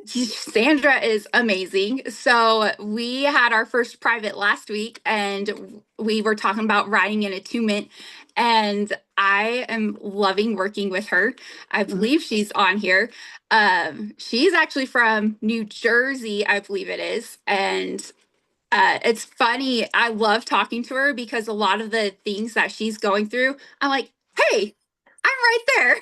Sandra is amazing. So we had our first private last week and we were talking about riding in attunement and I am loving working with her. I Mhm. believe she's on here. She's actually from New Jersey, I believe it is. And it's funny. I love talking to her because a lot of the things that she's going through, I'm like, hey, I'm right there.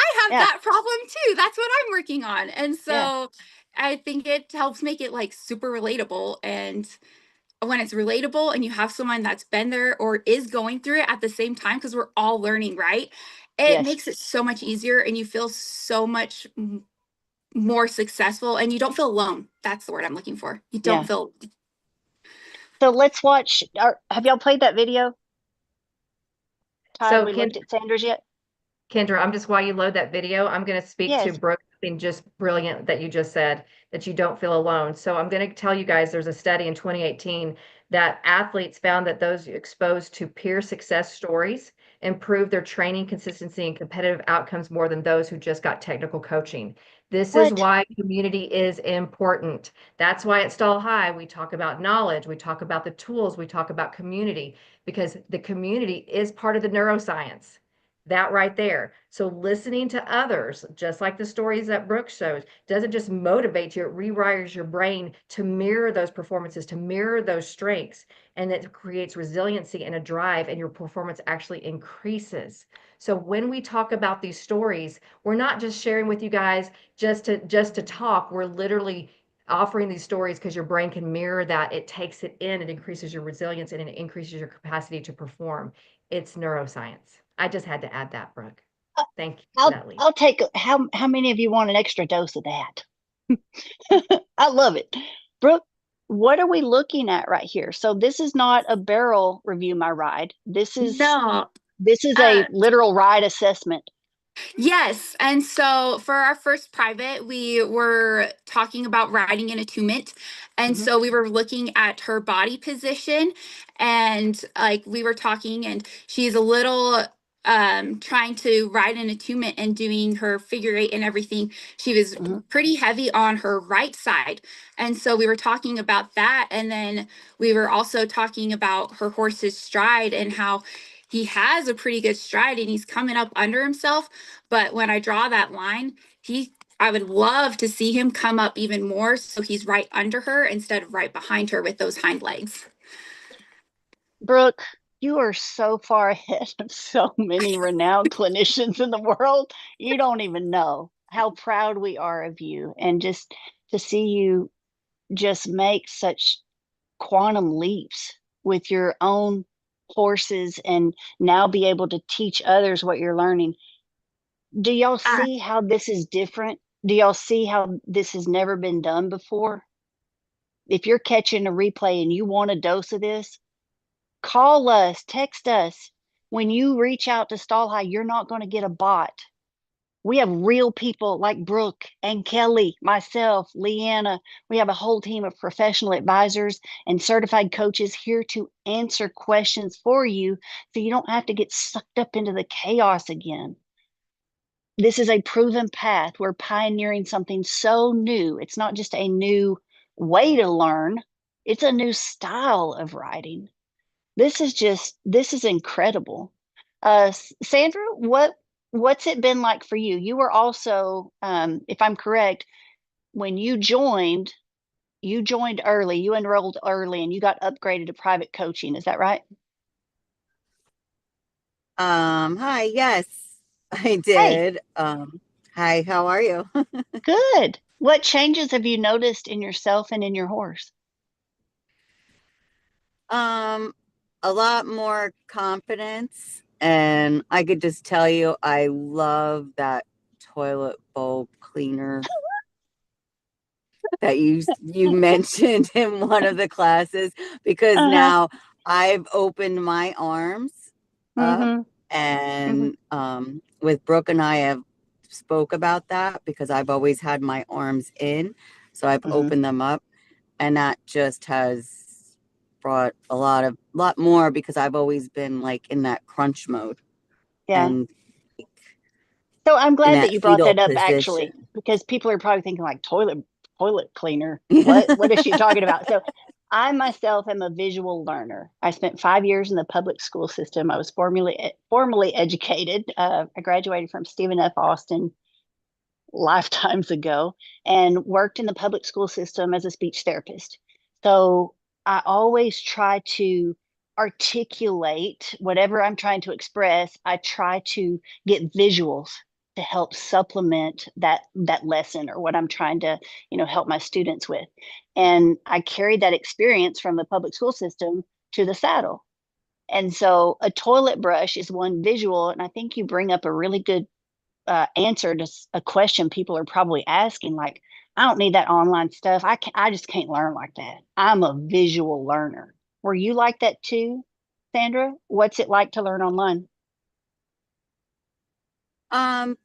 I have Yeah. that problem too. That's what I'm working on. And Yeah. so I think it helps make it like super relatable. And when it's relatable and you have someone that's been there or is going through it at the same time, because we're all learning, right? It Yes. makes it so much easier and you feel so much more successful and you don't feel alone. That's the word I'm looking for. You don't Yeah. feel. So let's watch. Have y'all played that video? Ty, have So we looked at Sandra's yet? Kendra, I'm just while you load that video, I'm going to speak to Yes. Brooke, something just brilliant that you just said, that you don't feel alone. So I'm going to tell you guys there's a study in 2018 that athletes found that those exposed to peer success stories improved their training consistency and competitive outcomes more than those who just got technical coaching. This is What? why community is important. That's why at Stall High, we talk about knowledge, we talk about the tools, we talk about community, because the community is part of the neuroscience. That right there. So listening to others, just like the stories that Brooke shows, doesn't just motivate you, it rewires your brain to mirror those performances, to mirror those strengths, and it creates resiliency and a drive, and your performance actually increases. So when we talk about these stories, we're not just sharing with you guys just to talk. We're literally offering these stories because your brain can mirror that. It takes it in, it increases your resilience, and it increases your capacity to perform. It's neuroscience. I just had to add that, Brooke. Uh, Thank you for I'll that lead. I'll take how many of you want an extra dose of that? I love it. Brooke, what are we looking at right here? So this is not a barrel review my ride. No. This is Uh, a literal ride assessment. yes. And so for our first private, we were talking about riding in attunement. And Mhm. so we were looking at her body position and like we were talking, and she's a little trying to ride in attunement and doing her figure eight and everything. She was Mhm. pretty heavy on her right side. And so we were talking about that. And then we were also talking about her horse's stride and how he has a pretty good stride and he's coming up under himself. But when I draw that line, I would love to see him come up even more so he's right under her instead of right behind her with those hind legs. Brooke, you are so far ahead of so many renowned clinicians in the world. You don't even know how proud we are of you. And just to see you just make such quantum leaps with your own horses and now be able to teach others what you're learning. Do y'all Uh, see how this is different? Do y'all see how this has never been done before? If you're catching a replay and you want a dose of this, call us, text us. When you reach out to Stall High, you're not going to get a bot. We have real people like Brooke and Kelly, myself, Leanna. We have a whole team of professional advisors and certified coaches here to answer questions for you so you don't have to get sucked up into the chaos again. this is a proven path. We're pioneering something so new. It's not just a new way to learn, it's a new style of writing. This is incredible. Sandra, what's it been like for you? You were also, if I'm correct, when you joined early, you enrolled early, and you got upgraded to private coaching. Is that right? Hi, yes, I Hey, did. Hi, how are you? good. What changes have you noticed in yourself and in your horse? Um, a lot more confidence, and I could just tell you, I love that toilet bowl cleaner that you mentioned in one of the classes, because Uh-huh. now I've opened my arms up, Mm-hmm. Mm-hmm. and with Brooke and I have spoke about that because I've always had my arms in, so I've Mm-hmm. opened them up, and that just has brought a lot more, because I've always been like in that crunch mode Yeah. and So I'm in glad that that you brought fetal that up actually, position. because people are probably thinking like toilet cleaner. What is she talking about? So I myself am a visual learner. I spent 5 years in the public school system. I was formally educated. I graduated from Stephen F. Austin lifetimes ago and worked in the public school system as a speech therapist. So I always try to articulate whatever I'm trying to express. I try to get visuals to help supplement that lesson or what I'm trying to, help my students with. And I carried that experience from the public school system to the saddle. And so a toilet brush is one visual, and I think you bring up a really good answer to a question people are probably asking, like, I don't need that online stuff. I just can't learn like that. I'm a visual learner. Were you like that too, Sandra? What's it like to learn online? um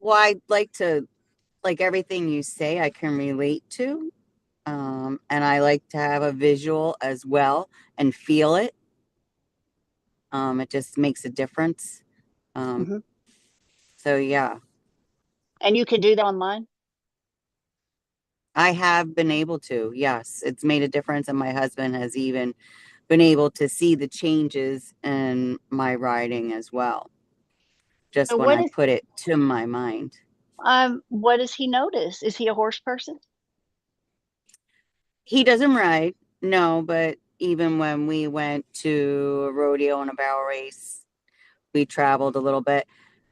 well, I'd like to, like, everything you say I can relate to, and I like to have a visual as well and feel it. It just makes a difference. um Hmm. so yeah, And you can do that online? I have been able to. Yes, it's made a difference, and my husband has even been able to see the changes in my writing as well, So just when I put it to my mind. what does he notice? Is he a horse person? He doesn't ride, no, but even when we went to a rodeo and a barrel race, we traveled a little bit.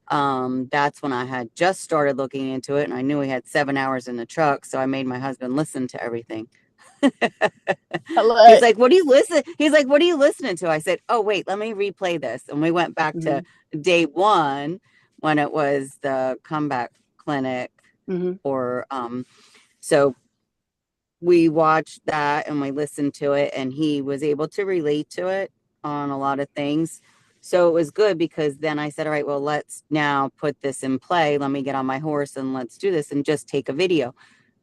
That's when I had just started looking into it, and I knew we had 7 hours in the truck, so I made my husband listen to everything. I He's love like, "What are you listen?" He's like, "What are you listening to?" I said, "Oh, wait, let me replay this." And we went back to it. day one, when it was the comeback clinic, Hmm. or so we watched that and we listened to it, and he was able to relate to it on a lot of things. So it was good, because then I said, all right, well, let's now put this in play. Let me get on my horse and let's do this and just take a video.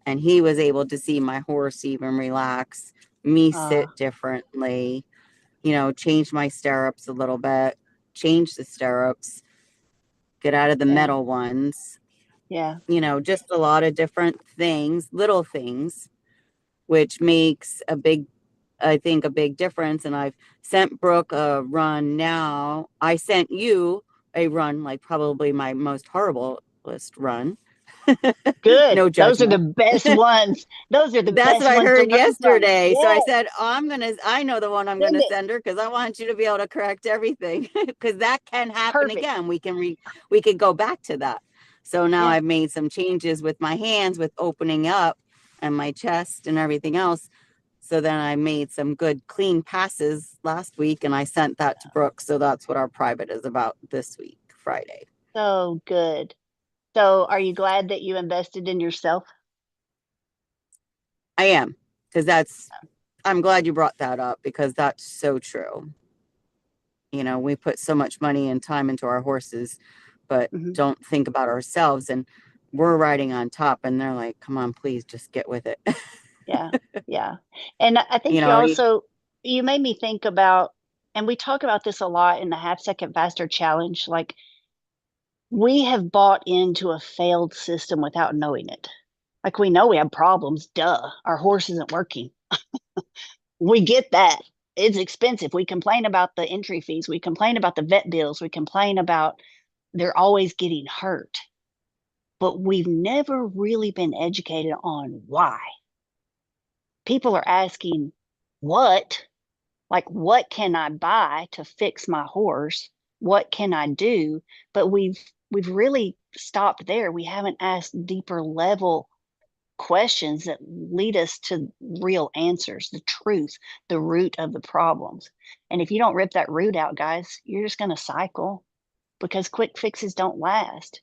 And he was able to see my horse even relax, me Uh, sit differently, change my stirrups a little bit, change the stirrups, get out of the yeah, metal ones, yeah. just a lot of different things, little things, which makes I think, a big difference. And I've sent Brooke a run now. I sent you a run, like probably my most horriblest run. Good. No Those are the judgment. best ones. Those are the That's what best I ones to heard learn from. yesterday. So I Yes, said, I know the one I'm send gonna it. send her, because I want you to be able to correct everything. Because that can happen Perfect. again. We can go back to that. So now Yeah. I've made some changes with my hands, with opening up and my chest and everything else. So then I made some good clean passes last week, and I sent that to Brooke. So that's what our private is about this week, Friday. So good. So are you glad that you invested in yourself? I am, because I'm glad you brought that up, because that's so true. We put so much money and time into our horses, but Hmm. don't think about ourselves. And we're riding on top, and they're like, come on, please just get with it. Yeah. Yeah. And I you think know, you made me think about, and we talk about this a lot in the half second faster challenge, like We have bought into a failed system without knowing it. Like, we know we have problems. Duh, our horse isn't working. We get that. It's expensive. We complain about the entry fees. We complain about the vet bills. We complain about they're always getting hurt. But we've never really been educated on why. People are asking, what? Like, what can I buy to fix my horse? What can I do? But we've really stopped there. We haven't asked deeper level questions that lead us to real answers, the truth, the root of the problems. And if you don't rip that root out, guys, you're just going to cycle, because quick fixes don't last.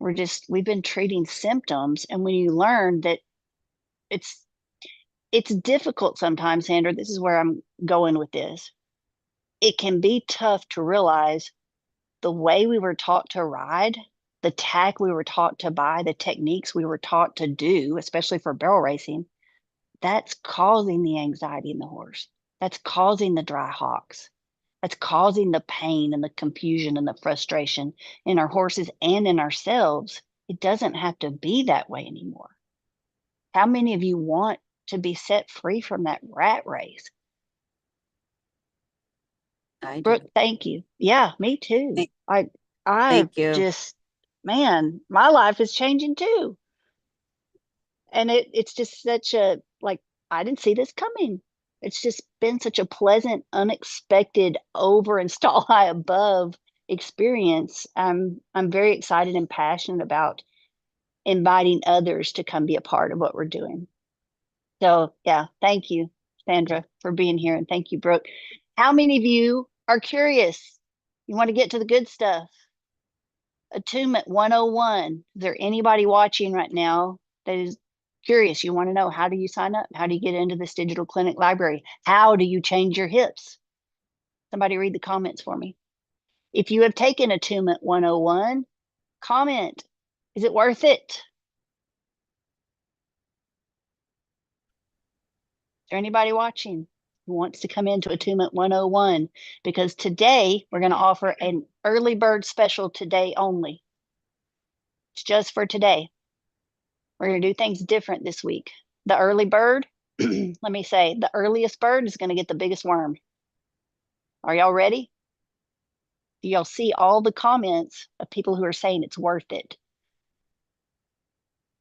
We've been treating symptoms. And when you learn that it's difficult sometimes, Sandra, this is where I'm going with this. It can be tough to realize the way we were taught to ride, the tack we were taught to buy, the techniques we were taught to do, especially for barrel racing, that's causing the anxiety in the horse. That's causing the dry hocks. That's causing the pain and the confusion and the frustration in our horses and in ourselves. It doesn't have to be that way anymore. How many of you want to be set free from that rat race? I do. Brooke, thank you. Yeah, me too. Thank I you. just, man, my life is changing too. And it's just such a, like, I didn't see this coming. It's just been such a pleasant, unexpected, over install high above experience. I'm very excited and passionate about inviting others to come be a part of what we're doing. So yeah, thank you, Sandra, for being here. And thank you, Brooke. How many of you are curious? You want to get to the good stuff? Attunement 101. Is there anybody watching right now that is curious? You want to know, how do you sign up? How do you get into this digital clinic library? How do you change your hips? Somebody read the comments for me. If you have taken Attunement 101, comment. Is it worth it? Is there anybody watching who wants to come into Attunement 101? Because today we're going to offer an early bird special today only. It's just for today. We're going to do things different this week. The early bird, let me say, the earliest bird is going to get the biggest worm. Are y'all ready? Do y'all see all the comments of people who are saying it's worth it?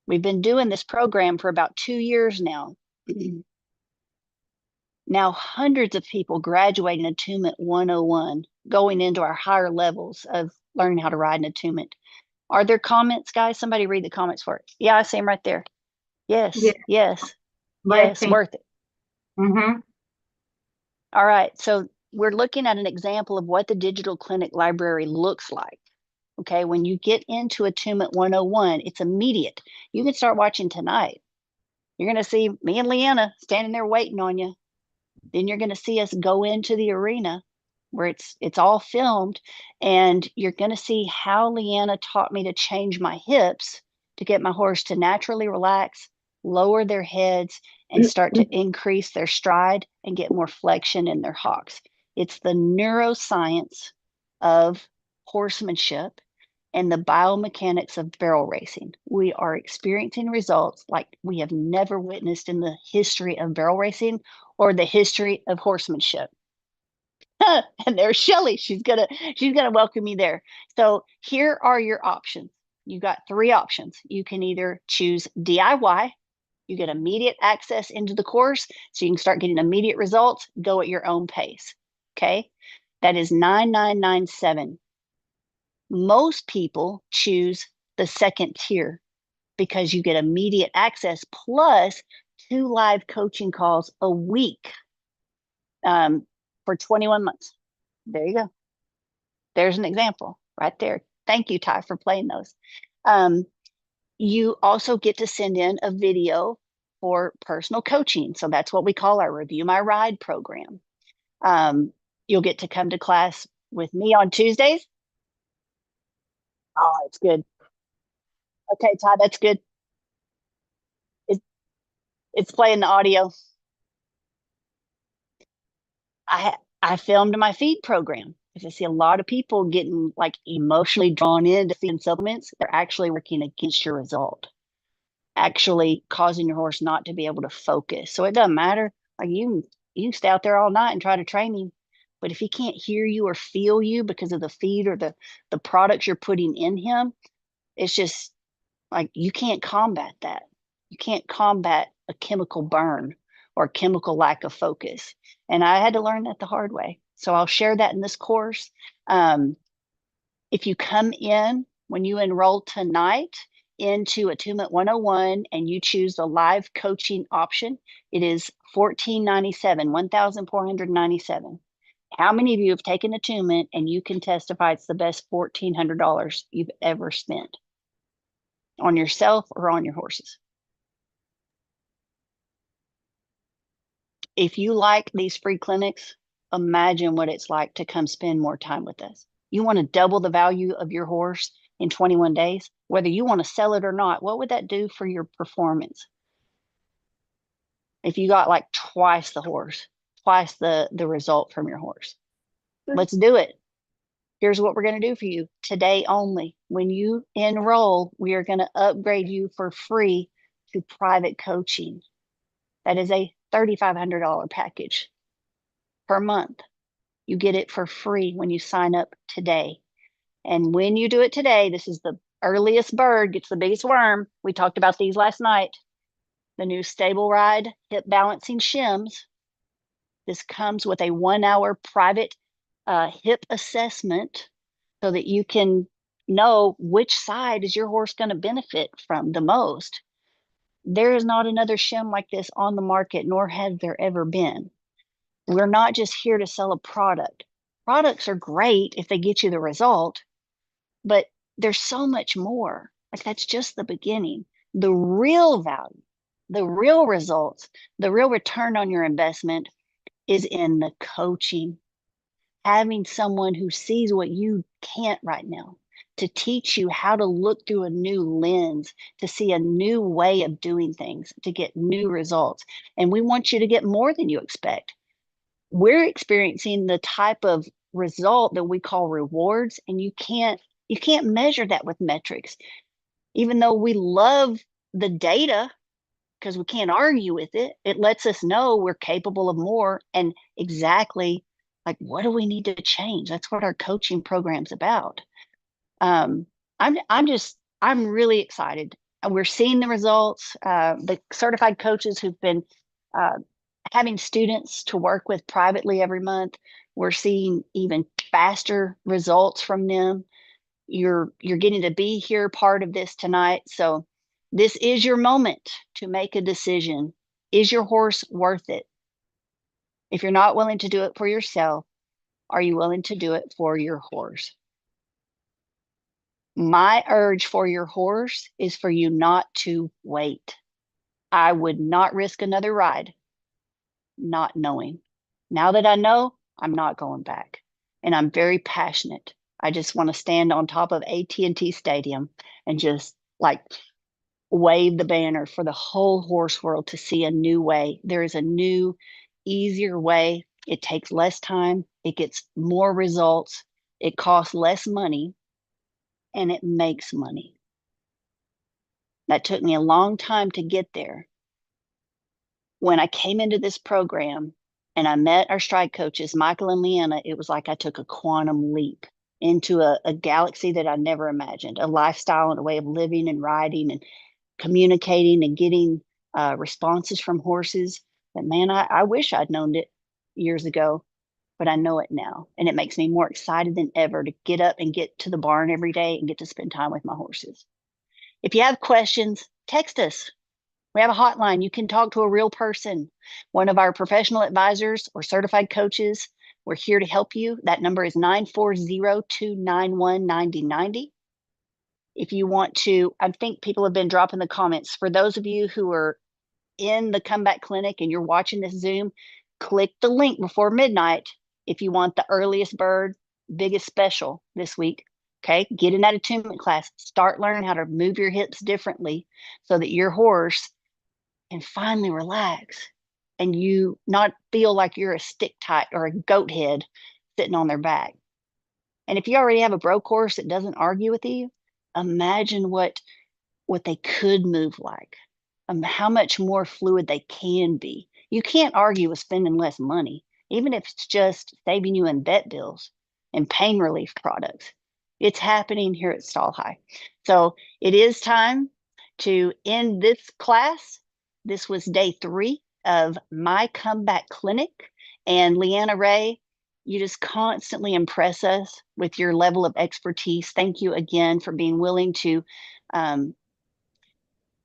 We've been doing this program for about 2 years now. Now, hundreds of people graduating Attunement 101, going into our higher levels of learning how to ride in attunement. Are there comments, guys? Somebody read the comments for it. Yeah, I see them right there. Yes, Yeah. yes, Life yes, worth it. Mm-hmm. All right, so we're looking at an example of what the digital clinic library looks like. Okay, when you get into Attunement 101, it's immediate. You can start watching tonight. You're going to see me and Leanna standing there waiting on you. Then you're going to see us go into the arena where it's all filmed, and you're going to see how Leanna taught me to change my hips to get my horse to naturally relax, lower their heads, and start to increase their stride and get more flexion in their hocks. It's the neuroscience of horsemanship and the biomechanics of barrel racing. We are experiencing results like we have never witnessed in the history of barrel racing or the history of horsemanship. And there's Shelly. She's gonna welcome me there. So here are your options. You got 3 options. You can either choose DIY. You get immediate access into the course, so you can start getting immediate results. Go at your own pace. Okay, that is $9,997. Most people choose the second tier because you get immediate access plus 2 live coaching calls a week for 21 months. There you go. There's an example right there. Thank you, Ty, for playing those. You also get to send in a video for personal coaching. So that's what we call our Review My Ride program. You'll get to come to class with me on Tuesdays. Oh, it's good. Okay, Ty, that's good. It's playing the audio. I filmed my feed program. Because I see a lot of people getting like emotionally drawn into feeding supplements. They're actually working against your result, actually causing your horse not to be able to focus. So it doesn't matter. Like you can stay out there all night and try to train him, but if he can't hear you or feel you because of the feed or the products you're putting in him, it's just like you can't combat that. You can't combat a chemical burn or a chemical lack of focus. And I had to learn that the hard way. So I'll share that in this course. If you come in when you enroll tonight into Attunement 101 and you choose the live coaching option, it is $1,497, $1,497. How many of you have taken Attunement and you can testify it's the best $1,400 you've ever spent on yourself or on your horses? If you like these free clinics, imagine what it's like to come spend more time with us. You want to double the value of your horse in 21 days, whether you want to sell it or not. What would that do for your performance? If you got like twice the horse, twice the result from your horse. Let's do it. Here's what we're going to do for you today only. When you enroll, we are going to upgrade you for free to private coaching. That is a $3,500 package per month. You get it for free when you sign up today. And when you do it today, this is the earliest bird gets the biggest worm. We talked about these last night. The new Stable Ride hip balancing shims. This comes with a 1-hour private hip assessment so that you can know which side is your horse going to benefit from the most. There is not another shim like this on the market, nor has there ever been. We're not just here to sell a product. Products are great if they get you the result, but there's so much more. Like that's just the beginning. The real value, the real results, the real return on your investment is in the coaching. Having someone who sees what you can't right now, to teach you how to look through a new lens, to see a new way of doing things, to get new results. And we want you to get more than you expect. We're experiencing the type of result that we call rewards, and you can't measure that with metrics. Even though we love the data because we can't argue with it, it lets us know we're capable of more and exactly like what do we need to change. That's what our coaching program's about. I'm really excited. We're seeing the results. The certified coaches who've been having students to work with privately every month, we're seeing even faster results from them. You're getting to be here part of this tonight. So this is your moment to make a decision. Is your horse worth it? If you're not willing to do it for yourself, are you willing to do it for your horse? My urge for your horse is for you not to wait. I would not risk another ride not knowing. Now that I know, I'm not going back. And I'm very passionate. I just want to stand on top of AT&T Stadium and just like wave the banner for the whole horse world to see a new way. There is a new, easier way. It takes less time. It gets more results. It costs less money and it makes money. That took me a long time to get there. When I came into this program and I met our stride coaches, Michael and Leanna, it was like I took a quantum leap into a galaxy that I never imagined, a lifestyle and a way of living and riding and communicating and getting responses from horses. But man, I wish I'd known it years ago, but I know it now. And it makes me more excited than ever to get up and get to the barn every day and get to spend time with my horses. If you have questions, text us. We have a hotline. You can talk to a real person, one of our professional advisors or certified coaches. We're here to help you. That number is 940-291-9090. If you want to, I think people have been dropping the comments. For those of you who are in the comeback clinic and you're watching this Zoom, click the link before midnight if you want the earliest bird, biggest special this week. Okay, get in that attunement class. Start learning how to move your hips differently so that your horse can finally relax and you not feel like you're a stick tight or a goat head sitting on their back. And if you already have a broke horse that doesn't argue with you, imagine what they could move like, how much more fluid they can be. You can't argue with spending less money, even if it's just saving you in vet bills and pain relief products. It's happening here at Stall High. So it is time to end this class. This was day 3 of my comeback clinic. And Leanna Ray, you just constantly impress us with your level of expertise. Thank you again for being willing to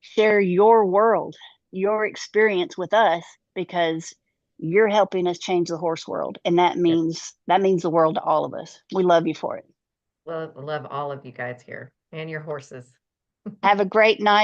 share your world, your experience with us, because you're helping us change the horse world. And that means the world to all of us. We love you for it. Love all of you guys here and your horses. Have a great night.